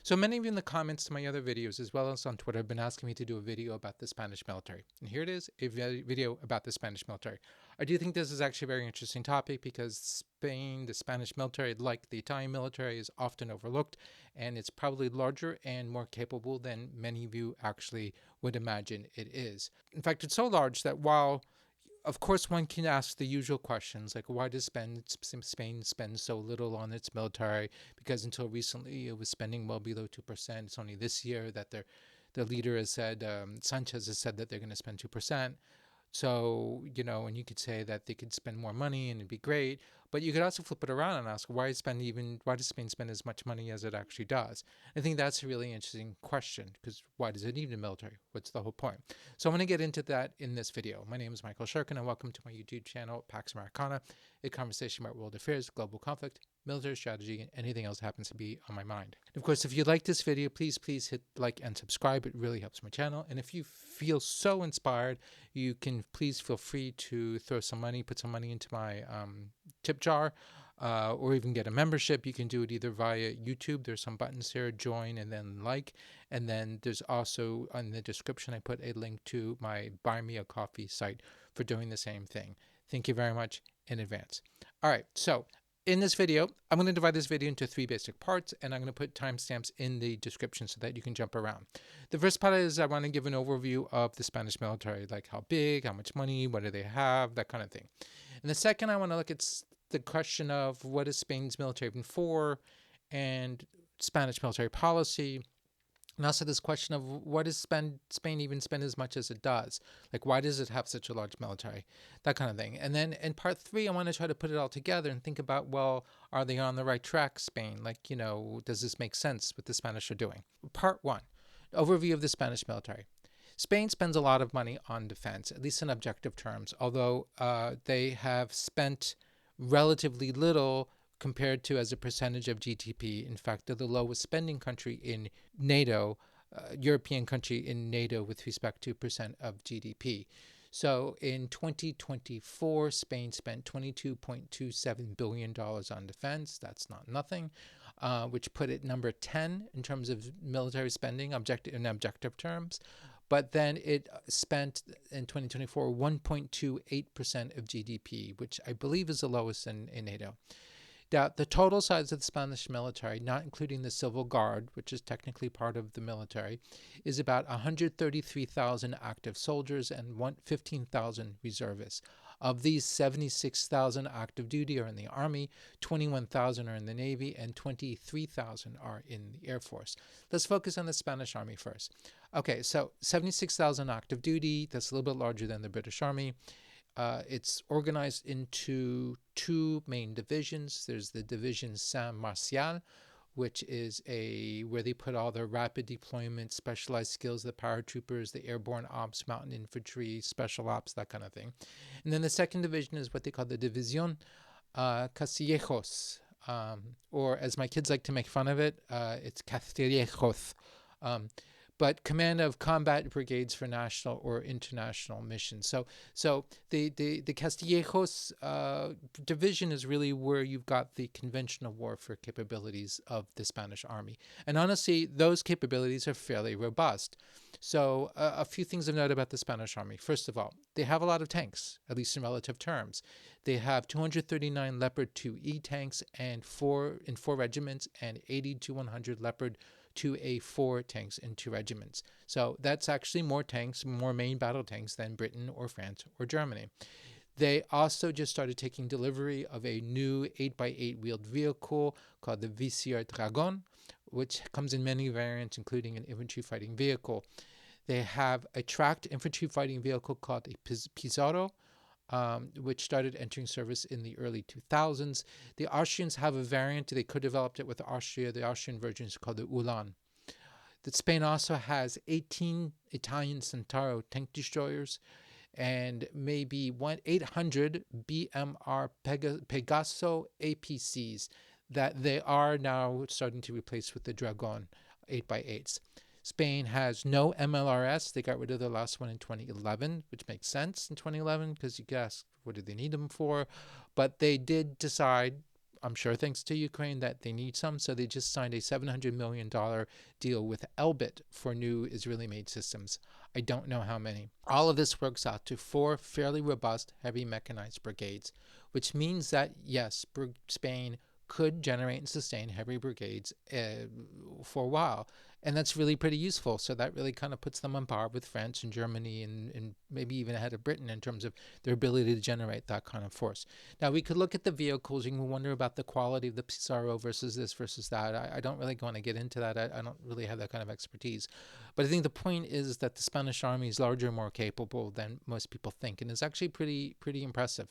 So many of you in the comments to my other videos, as well as on Twitter, have been asking me to do a video about the Spanish military. And here it is, a video about the Spanish military. I do think this is actually a very interesting topic because Spain, the Spanish military, like the Italian military, is often overlooked, and it's probably larger and more capable than many of you actually would imagine it is. In fact, it's so large that while of course, one can ask the usual questions like, why does Spain spend so little on its military? Because until recently, it was spending well below 2%. It's only this year that the leader has said, Sanchez has said that they're going to spend 2%. So, and you could say that they could spend more money and it'd be great, but you could also flip it around and ask, why does Spain spend as much money as it actually does? I think that's a really interesting question, because why does it need a military? What's the whole point? So I'm going to get into that in this video. My name is Michael Shirkin, and welcome to my YouTube channel, Pax Americana, a conversation about world affairs, global conflict, military strategy, and anything else happens to be on my mind. And of course, if you like this video, please hit like and subscribe. It really helps my channel. And if you feel so inspired, you can please feel free to throw some money, put some money into my tip jar, or even get a membership. You can do it either via YouTube. There's some buttons here, join and then like. And then there's also on the description, I put a link to my Buy Me a Coffee site for doing the same thing. Thank you very much in advance. All right, so in this video, I'm going to divide this video into 3 basic parts, and I'm going to put timestamps in the description so that you can jump around. The first part is I want to give an overview of the Spanish military, like how big, how much money, what do they have, that kind of thing. And the second, I want to look at the question of what is Spain's military even for, and Spanish military policy. And also this question of what does Spain even spend as much as it does? Like, why does it have such a large military? That kind of thing. And then in part 3, I want to try to put it all together and think about, well, are they on the right track, Spain? Like, does this make sense what the Spanish are doing? Part 1, overview of the Spanish military. Spain spends a lot of money on defense, at least in objective terms, although they have spent relatively little compared to as a percentage of GDP. In fact, they're the lowest spending country in NATO, European country in NATO with respect to percent of GDP. So in 2024, Spain spent $22.27 billion on defense. That's not nothing, which put it number 10 in terms of military spending in objective terms. But then it spent in 2024 1.28% of GDP, which I believe is the lowest in NATO. Now, the total size of the Spanish military, not including the Civil Guard, which is technically part of the military, is about 133,000 active soldiers and 15,000 reservists. Of these, 76,000 active duty are in the Army, 21,000 are in the Navy, and 23,000 are in the Air Force. Let's focus on the Spanish Army first. Okay, so 76,000 active duty, that's a little bit larger than the British Army. It's organized into 2 main divisions. There's the division Saint-Martial, which is where they put all their rapid deployment, specialized skills, the paratroopers, the airborne ops, mountain infantry, special ops, that kind of thing. And then the second division is what they call the Division Castillejos, or as my kids like to make fun of it, it's Castillejos. But command of combat brigades for national or international missions. So the Castillejos division is really where you've got the conventional warfare capabilities of the Spanish Army. And honestly, those capabilities are fairly robust. So a few things of note about the Spanish Army. First of all, they have a lot of tanks, at least in relative terms. They have 239 Leopard 2E tanks in 4 regiments, and 80 to 100 Leopard 2A4 tanks in 2 regiments. So that's actually more tanks, more main battle tanks than Britain or France or Germany. They also just started taking delivery of a new 8x8 wheeled vehicle called the VCR Dragon, which comes in many variants, including an infantry fighting vehicle. They have a tracked infantry fighting vehicle called a Pizarro, which started entering service in the early 2000s. The Austrians have a variant. They co-developed it with Austria. The Austrian version is called the Ulan. Spain also has 18 Italian Centauro tank destroyers and maybe 800 BMR Pegaso APCs that they are now starting to replace with the Dragon 8x8s. Spain has no MLRS. They got rid of the last one in 2011, which makes sense in 2011 because you could ask, what do they need them for? But they did decide I'm sure thanks to Ukraine that they need some. So they just signed a $700 million deal with Elbit for new Israeli made systems. I don't know how many. All of this works out to 4 fairly robust heavy mechanized brigades, which means that, yes, Spain could generate and sustain heavy brigades for a while. And that's really pretty useful. So that really kind of puts them on par with France and Germany and maybe even ahead of Britain in terms of their ability to generate that kind of force. Now, we could look at the vehicles. You can wonder about the quality of the Pizarro versus this versus that. I don't really want to get into that. I don't really have that kind of expertise. But I think the point is that the Spanish army is larger and more capable than most people think, and it's actually pretty impressive.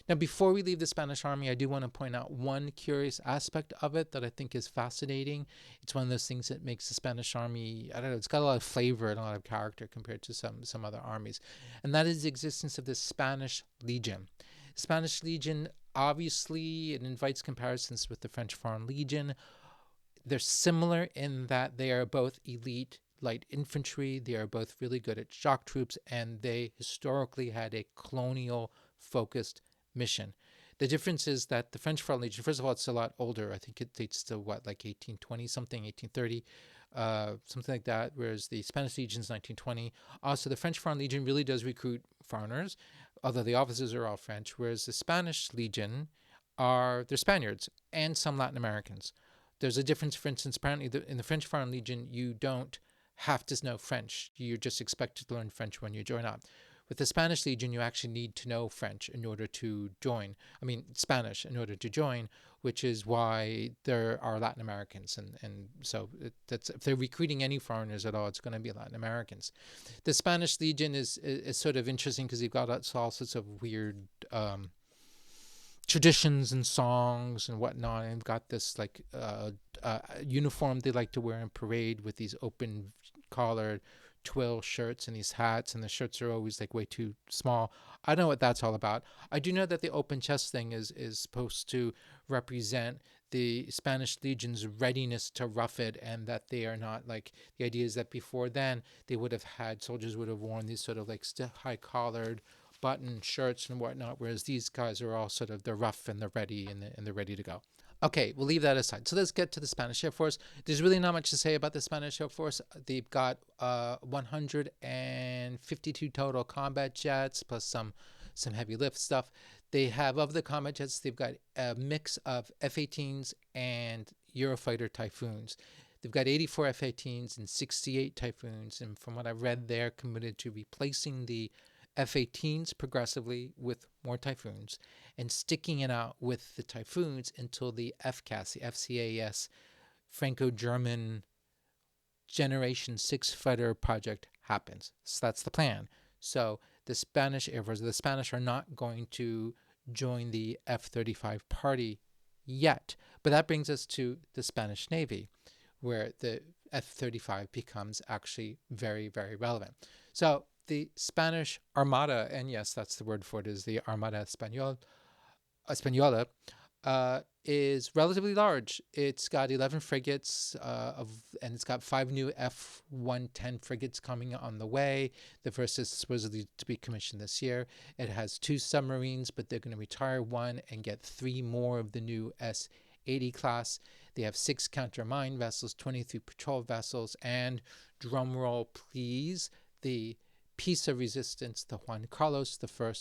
Now, before we leave the Spanish army, I do want to point out one curious aspect of it that I think is fascinating. It's one of those things that makes the Spanish army, I don't know, it's got a lot of flavor and a lot of character compared to some other armies. And that is the existence of the Spanish Legion. Spanish Legion, obviously, it invites comparisons with the French Foreign Legion. They're similar in that they are both elite light infantry. They are both really good at shock troops, and they historically had a colonial focused mission. The difference is that the French Foreign Legion, first of all, it's a lot older. I think it dates to what, like 1820 something, 1830, something like that, whereas the Spanish Legion is 1920. Also, the French Foreign Legion really does recruit foreigners, although the officers are all French, whereas the Spanish Legion they're Spaniards and some Latin Americans. There's a difference, for instance, apparently in the French Foreign Legion, you don't have to know French. You're just expected to learn French when you join up. With the Spanish Legion, you actually need to know French in order to join. I mean, Spanish in order to join, which is why there are Latin Americans. And so that's, if they're recruiting any foreigners at all, it's going to be Latin Americans. The Spanish Legion is sort of interesting because you've got all sorts of weird traditions and songs and whatnot, and got this like uniform they like to wear in parade with these open collared twill shirts and these hats, and the shirts are always like way too small. I don't know what that's all about. I do know that the open chest thing is supposed to represent the Spanish Legion's readiness to rough it, and that they are not like, the idea is that before then they would have had, soldiers would have worn these sort of like high collared button shirts and whatnot, whereas these guys are all sort of, they're rough and they're ready and they're ready to go. Okay, we'll leave that aside. So let's get to the Spanish Air Force. There's really not much to say about the Spanish Air Force. They've got 152 total combat jets plus some heavy lift stuff. They have, of the combat jets, they've got a mix of F-18s and Eurofighter Typhoons. They've got 84 F-18s and 68 Typhoons, and from what I've read, they're committed to replacing the F-18s progressively with more Typhoons, and sticking it out with the Typhoons until the FCAS, the FCAS, Franco-German Generation 6 fighter project happens. So that's the plan. So the Spanish Air Force, the Spanish are not going to join the F-35 party yet. But that brings us to the Spanish Navy, where the F-35 becomes actually very, very relevant. So the Spanish Armada, and yes, that's the word for it, is the Armada Española, is relatively large. It's got 11 frigates, and it's got 5 new F-110 frigates coming on the way. The first is supposedly to be commissioned this year. It has 2 submarines, but they're going to retire 1 and get 3 more of the new S-80 class. They have 6 counter-mine vessels, 23 patrol vessels, and, drumroll please, the piece of resistance, the Juan Carlos I.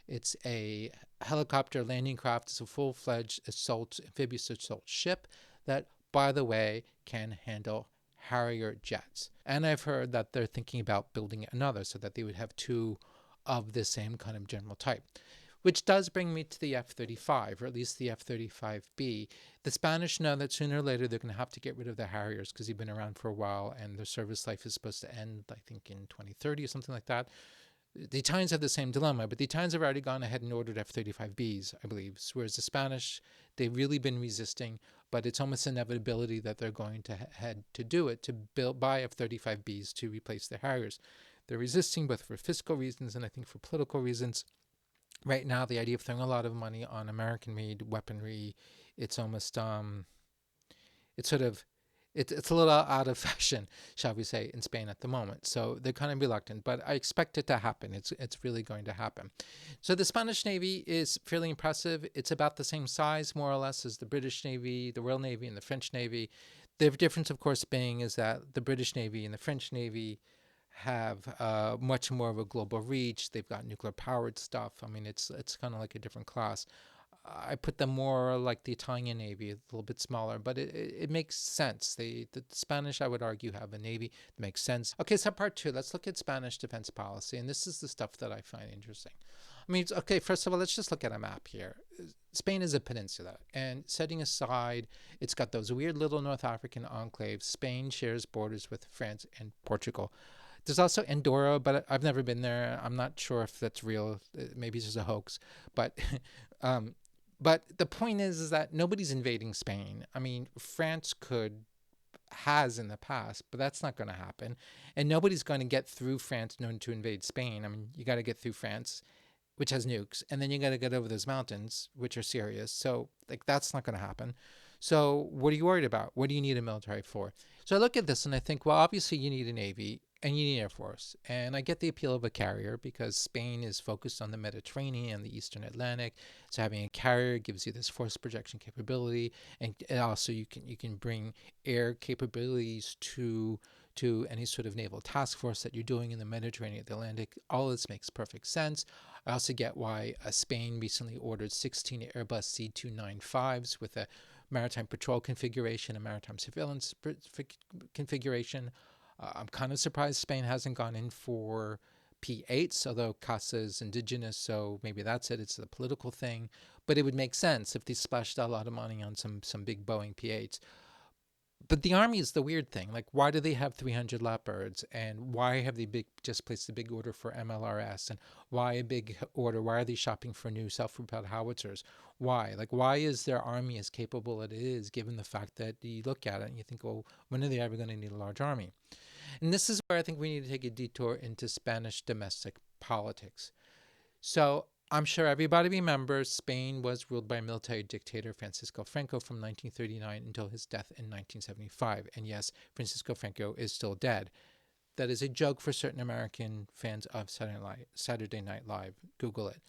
It's a helicopter landing craft. It's a full-fledged amphibious assault ship that, by the way, can handle Harrier jets. And I've heard that they're thinking about building another so that they would have 2 of the same kind of general type. Which does bring me to the F-35, or at least the F-35B. The Spanish know that sooner or later they're going to have to get rid of the Harriers because they've been around for a while and their service life is supposed to end, I think, in 2030 or something like that. The Italians have the same dilemma, but the Italians have already gone ahead and ordered F-35Bs, I believe, whereas the Spanish, they've really been resisting, but it's almost an inevitability that they're going to head to do it, to buy F-35Bs to replace the Harriers. They're resisting both for fiscal reasons and I think for political reasons. Right now, the idea of throwing a lot of money on American-made weaponry, it's almost, it's sort of, It's a little out of fashion, shall we say, in Spain at the moment. So they're kind of reluctant, but I expect it to happen. It's really going to happen. So the Spanish Navy is fairly impressive. It's about the same size, more or less, as the British Navy, the Royal Navy, and the French Navy. The difference, of course, being is that the British Navy and the French Navy have much more of a global reach. They've got nuclear powered stuff. I mean, it's kind of like a different class. I put them more like the Italian Navy, a little bit smaller, but it makes sense. The Spanish, I would argue, have a Navy that makes sense. Okay, so part two, let's look at Spanish defense policy. And this is the stuff that I find interesting. I mean, okay, first of all, let's just look at a map here. Spain is a peninsula, and setting aside, it's got those weird little North African enclaves. Spain shares borders with France and Portugal. There's also Andorra, but I've never been there. I'm not sure if that's real. Maybe it's just a hoax. But um, but the point is that nobody's invading Spain. I mean, France has in the past, but that's not going to happen. And nobody's going to get through France in order to invade Spain. I mean, you got to get through France, which has nukes, and then you got to get over those mountains, which are serious. So, like, that's not going to happen. So, what are you worried about? What do you need a military for? So, I look at this and I think, well, obviously, you need a navy and you need air force. And I get the appeal of a carrier because Spain is focused on the Mediterranean and the Eastern Atlantic. So, having a carrier gives you this force projection capability, and also you can bring air capabilities to any sort of naval task force that you're doing in the Mediterranean, the Atlantic. All this makes perfect sense. I also get why Spain recently ordered 16 Airbus C295s with a maritime patrol configuration, a maritime surveillance configuration. I'm kind of surprised Spain hasn't gone in for P8s, although CASA is indigenous, so maybe that's it. It's a political thing. But it would make sense if they splashed a lot of money on some big Boeing P8s. But the army is the weird thing. Like, why do they have 300 Leopards, and why have they just placed a big order for MLRS, and why a big order? Why are they shopping for new self-propelled howitzers? Why? Like, why is their army as capable as it is, given the fact that you look at it and you think, well, when are they ever going to need a large army? And this is where I think we need to take a detour into Spanish domestic politics. So I'm sure everybody remembers Spain was ruled by military dictator Francisco Franco from 1939 until his death in 1975. And yes, Francisco Franco is still dead. That is a joke for certain American fans of Saturday Night Live. Google it.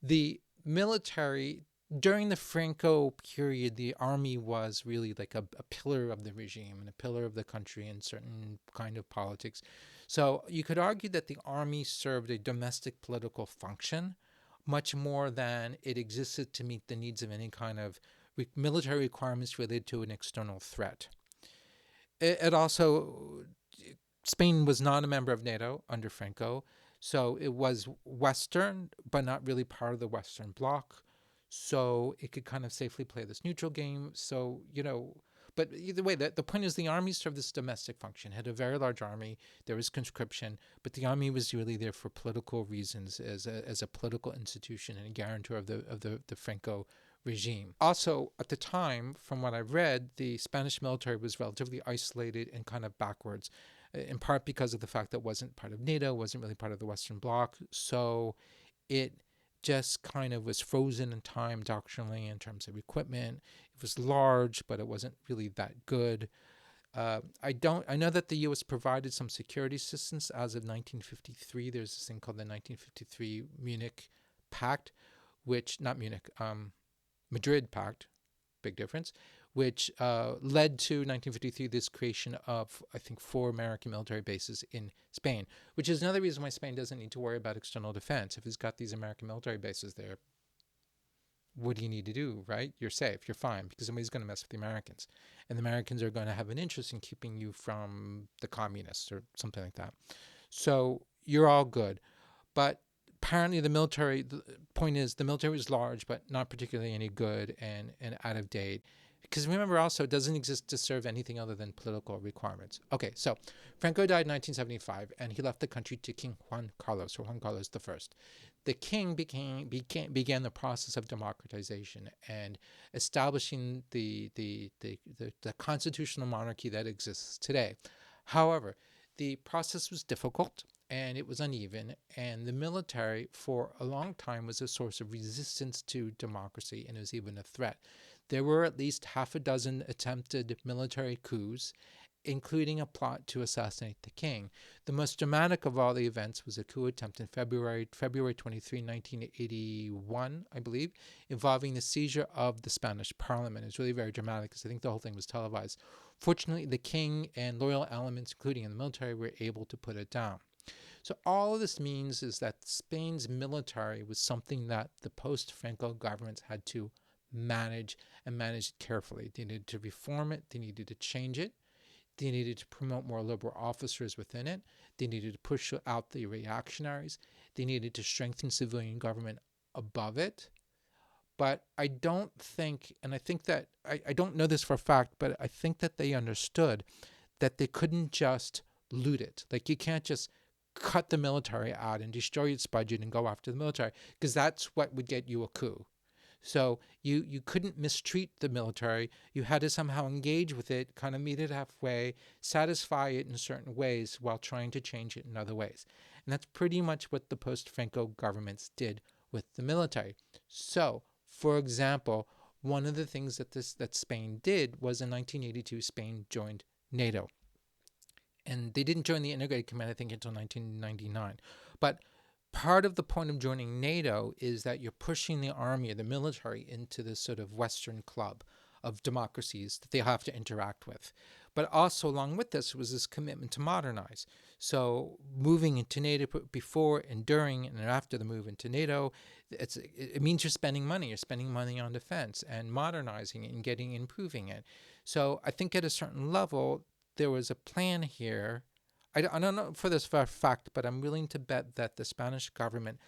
The military, during the Franco period, the army was really like a pillar of the regime and a pillar of the country in certain kind of politics. So you could argue that the army served a domestic political function much more than it existed to meet the needs of any kind of military requirements related to an external threat. It also, Spain was not a member of NATO under Franco, so it was Western, but not really part of the Western Bloc. So it could kind of safely play this neutral game. So, but either way, the point is the army served this domestic function, had a very large army. There was conscription, but the army was really there for political reasons as a political institution and a guarantor of the Franco regime. Also, at the time, from what I've read, the Spanish military was relatively isolated and kind of backwards, in part because of the fact that it wasn't part of NATO, wasn't really part of the Western Bloc. So it just kind of was frozen in time doctrinally in terms of equipment. It was large, but it wasn't really that good. I know that the U.S. provided some security assistance as of 1953. There's this thing called the 1953 Munich Pact, which, not Munich, Madrid Pact, big difference, which led to 1953 this creation of, I think, 4 American military bases in Spain, which is another reason why Spain doesn't need to worry about external defense. If it's got these American military bases there, what do you need to do, right? You're safe, you're fine, because somebody's going to mess with the Americans. And the Americans are going to have an interest in keeping you from the communists or something like that. So you're all good. But apparently the point is the military was large, but not particularly any good and out of date. Because remember also, it doesn't exist to serve anything other than political requirements. Okay, so Franco died in 1975, and he left the country to King Juan Carlos, or Juan Carlos I. The king began the process of democratization and establishing the constitutional monarchy that exists today. However, the process was difficult and it was uneven, and the military for a long time was a source of resistance to democracy, and it was even a threat. There were at least half a dozen attempted military coups, including a plot to assassinate the king. The most dramatic of all the events was a coup attempt in February 23, 1981, I believe, involving the seizure of the Spanish parliament. It's really very dramatic because I think the whole thing was televised. Fortunately, the king and loyal elements, including in the military, were able to put it down. So all of this means is that Spain's military was something that the post-Franco governments had to manage and manage it carefully. They needed to reform it. They needed to change it. They needed to promote more liberal officers within it. They needed to push out the reactionaries. They needed to strengthen civilian government above it. But I don't think, and I think that, I don't know this for a fact, but I think that they understood that they couldn't just loot it. Like, you can't just cut the military out and destroy its budget and go after the military, because that's what would get you a coup. So you couldn't mistreat the military. You had to somehow engage with it, kind of meet it halfway, satisfy it in certain ways while trying to change it in other ways. And that's pretty much what the post-Franco governments did with the military. So, for example, one of the things that Spain did was in 1982, Spain joined NATO. And they didn't join the Integrated Command, I think, until 1999. But part of the point of joining NATO is that you're pushing the army or the military into this sort of Western club of democracies that they have to interact with. But also along with this was this commitment to modernize. So moving into NATO before and during and after the move into NATO, it means you're spending money. You're spending money on defense and modernizing it and improving it. So I think at a certain level, there was a plan here. I don't know for this for a fact, but I'm willing to bet that the Spanish government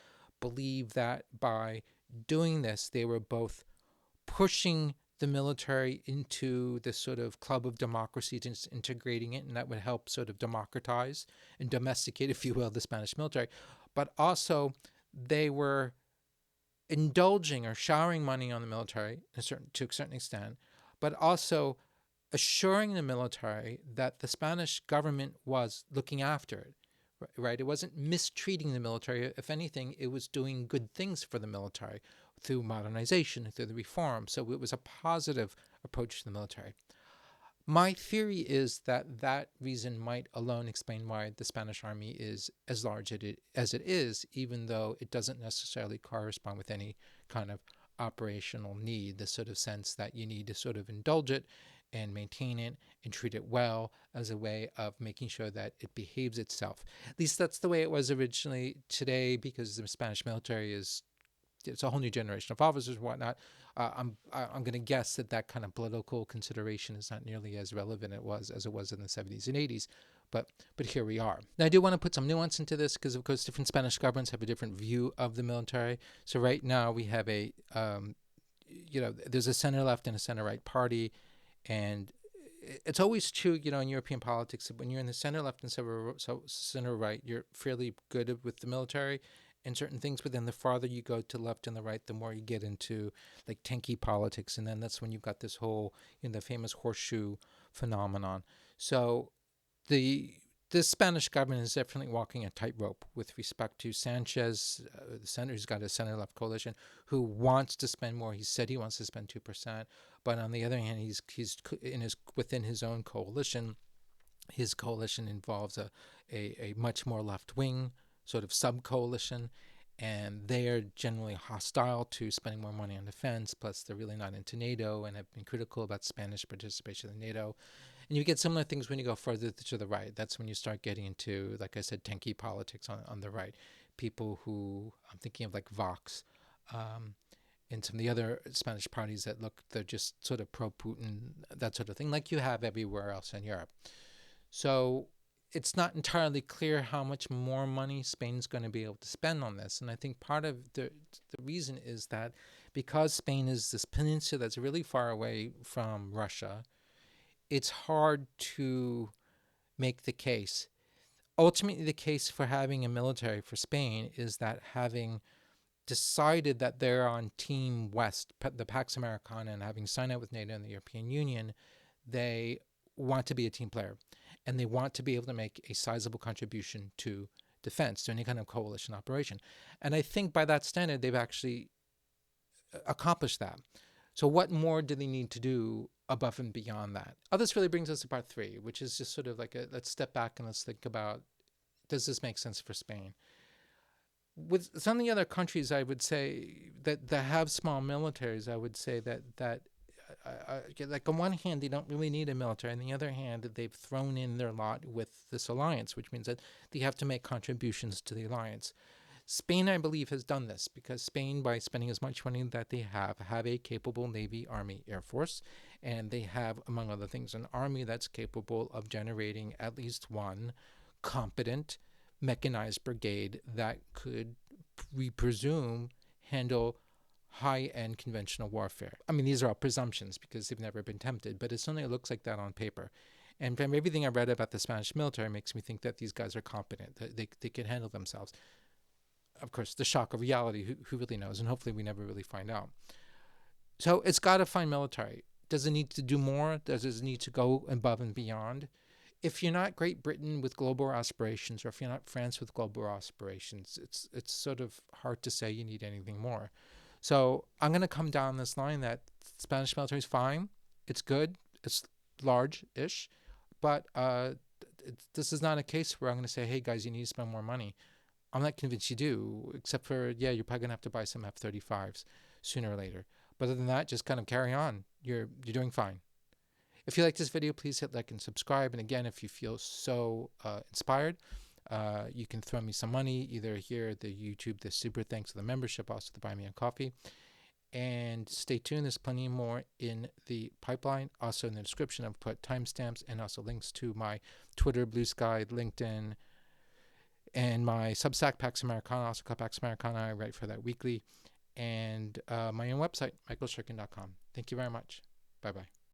believed that by doing this, they were both pushing the military into this sort of club of democracy, just integrating it, and that would help sort of democratize and domesticate, if you will, the Spanish military. But also, they were indulging or showering money on the military to a certain extent, but also assuring the military that the Spanish government was looking after it, right? It wasn't mistreating the military. If anything, it was doing good things for the military through modernization, through the reform. So it was a positive approach to the military. My theory is that that reason might alone explain why the Spanish army is as large as it is, even though it doesn't necessarily correspond with any kind of operational need, the sort of sense that you need to sort of indulge it and maintain it and treat it well as a way of making sure that it behaves itself. At least that's the way it was originally. Today, because the Spanish military it's a whole new generation of officers and whatnot, I'm going to guess that kind of political consideration is not nearly as relevant as it was in the 70s and 80s. But here we are. Now, I do want to put some nuance into this because, of course, different Spanish governments have a different view of the military. So right now we have there's a center-left and a center-right party. And it's always true, in European politics, when you're in the center-left and center-right, you're fairly good with the military and certain things. But then the farther you go to the left and the right, the more you get into like tanky politics. And then that's when you've got this whole, the famous horseshoe phenomenon. So the Spanish government is definitely walking a tightrope with respect to Sanchez, the senator who's got a center-left coalition, who wants to spend more. He said he wants to spend 2%, but on the other hand, he's within his own coalition. His coalition involves a much more left-wing sort of sub-coalition, and they are generally hostile to spending more money on defense. Plus, they're really not into NATO and have been critical about Spanish participation in NATO. And you get similar things when you go further to the right. That's when you start getting into, like I said, tanky politics on the right. People who, I'm thinking of like Vox, and some of the other Spanish parties they're just sort of pro-Putin, that sort of thing, like you have everywhere else in Europe. So it's not entirely clear how much more money Spain's going to be able to spend on this. And I think part of the reason is that because Spain is this peninsula that's really far away from Russia, it's hard to make the case. Ultimately, the case for having a military for Spain is that having decided that they're on Team West, the Pax Americana, and having signed up with NATO and the European Union, they want to be a team player. And they want to be able to make a sizable contribution to defense, to any kind of coalition operation. And I think by that standard, they've actually accomplished that. So what more do they need to do above and beyond that? Oh, this really brings us to part three, which is just sort of like let's step back and let's think about, does this make sense for Spain? With some of the other countries, I would say that have small militaries, I would say that like on one hand, they don't really need a military. On the other hand, they've thrown in their lot with this alliance, which means that they have to make contributions to the alliance. Spain, I believe, has done this because Spain, by spending as much money that they have a capable Navy, Army, Air Force, and they have, among other things, an army that's capable of generating at least one competent mechanized brigade that could, we presume, handle high-end conventional warfare. I mean, these are all presumptions because they've never been tempted, but it certainly looks like that on paper. And from everything I read about the Spanish military makes me think that these guys are competent, that they can handle themselves. Of course, the shock of reality, who really knows? And hopefully we never really find out. So it's got to find military. Does it need to do more? Does it need to go above and beyond? If you're not Great Britain with global aspirations, or if you're not France with global aspirations, it's sort of hard to say you need anything more. So I'm going to come down this line that Spanish military is fine. It's good. It's large-ish. But this is not a case where I'm going to say, hey, guys, you need to spend more money. I'm not convinced you do, except for, yeah, you're probably going to have to buy some F-35s sooner or later. But other than that, just kind of carry on. You're doing fine. If you like this video, please hit like and subscribe. And again, if you feel so inspired, you can throw me some money, either here at the YouTube, the super thanks, or the membership, also the Buy Me a Coffee. And stay tuned. There's plenty more in the pipeline. Also in the description, I've put timestamps and also links to my Twitter, Blue Sky, LinkedIn, and my Substack, Pax Americana, also called Pax Americana. I write for that weekly. And my own website, michaelshirkin.com. Thank you very much. Bye-bye.